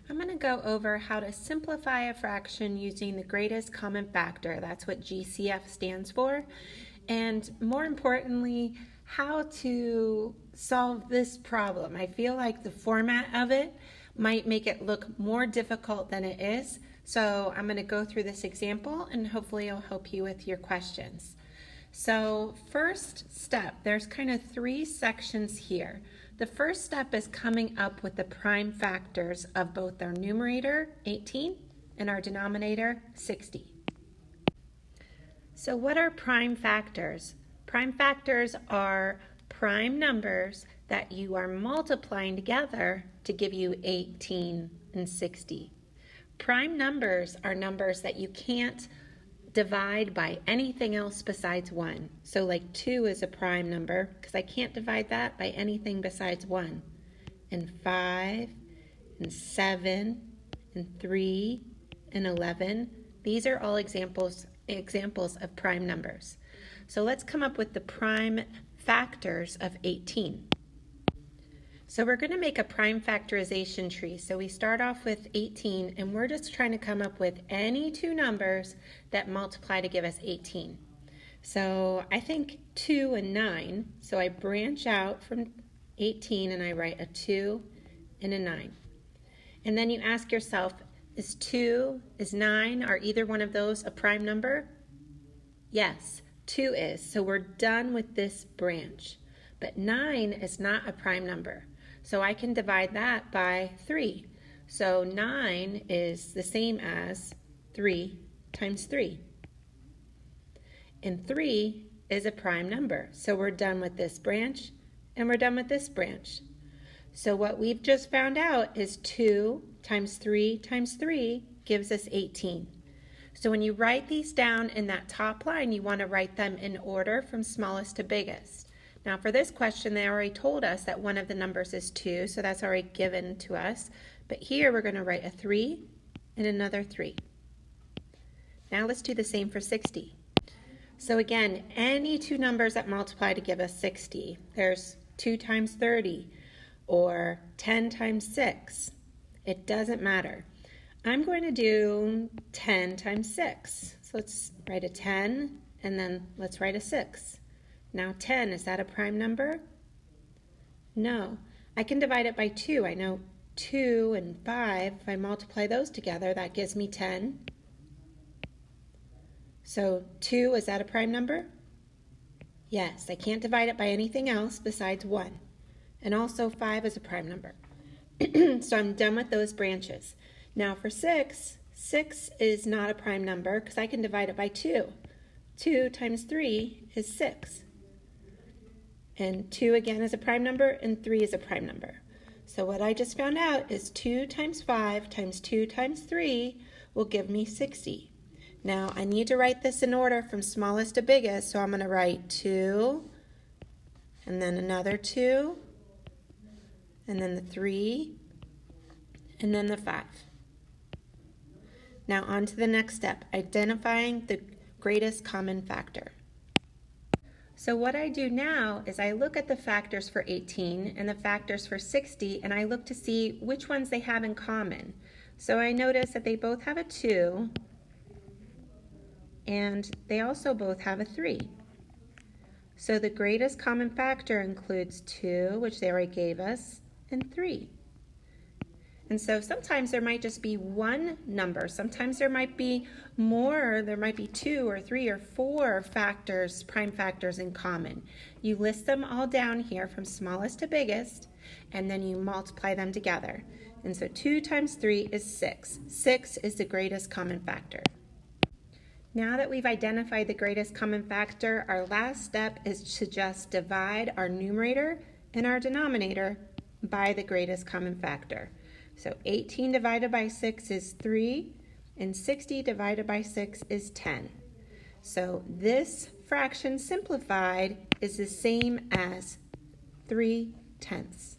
I'm going to go over how to simplify a fraction using the greatest common factor. That's what GCF stands for. And more importantly, how to solve this problem. I feel like the format of it might make it look more difficult than it is. So I'm going to go through this example and hopefully it'll help you with your questions. So first step, there's kind of three sections here. The first step is coming up with the prime factors of both our numerator, 18, and our denominator, 60. So what are prime factors? Prime factors are prime numbers that you are multiplying together to give you 18 and 60. Prime numbers are numbers that you can't divide by anything else besides 1. So like 2 is a prime number because I can't divide that by anything besides 1. And 5 and 7 and 3 and 11, these are all examples of prime numbers. So let's come up with the prime factors of 18. So we're going to make a prime factorization tree. So we start off with 18 and we're just trying to come up with any two numbers that multiply to give us 18. So I think 2 and 9. So I branch out from 18 and I write a 2 and a 9. And then you ask yourself, is 2, is 9, are either one of those a prime number? Yes, 2 is. So we're done with this branch. But 9 is not a prime number. So I can divide that by 3. So 9 is the same as 3 times 3. And 3 is a prime number. So we're done with this branch and we're done with this branch. So what we've just found out is 2 times 3 times 3 gives us 18. So when you write these down in that top line, you want to write them in order from smallest to biggest. Now for this question, they already told us that one of the numbers is 2, so that's already given to us. But here we're going to write a 3 and another 3. Now let's do the same for 60. So again, any two numbers that multiply to give us 60. There's 2 times 30 or 10 times 6. It doesn't matter. I'm going to do 10 times 6. So let's write a 10 and then let's write a 6. Now 10, is that a prime number? No. I can divide it by 2. I know 2 and 5, if I multiply those together, that gives me 10. So 2, is that a prime number? Yes, I can't divide it by anything else besides 1. And also 5 is a prime number. So I'm done with those branches. Now for 6, 6 is not a prime number because I can divide it by 2. 2 times 3 is 6. And 2 again is a prime number, and 3 is a prime number. So what I just found out is 2 times 5 times 2 times 3 will give me 60. Now I need to write this in order from smallest to biggest, so I'm going to write 2, and then another 2, and then the 3, and then the 5. Now on to the next step, identifying the greatest common factor. So what I do now is I look at the factors for 18 and the factors for 60 and I look to see which ones they have in common. So I notice that they both have a 2 and they also both have a 3. So the greatest common factor includes 2, which they already gave us, and 3. And so sometimes there might just be one number. Sometimes there might be more. There might be 2 or 3 or 4 factors, prime factors in common. You list them all down here from smallest to biggest, and then you multiply them together. And so 2 times 3 is 6. 6 is the greatest common factor. Now that we've identified the greatest common factor, our last step is to just divide our numerator and our denominator by the greatest common factor. So 18 divided by 6 is 3, and 60 divided by 6 is 10. So this fraction simplified is the same as 3/10.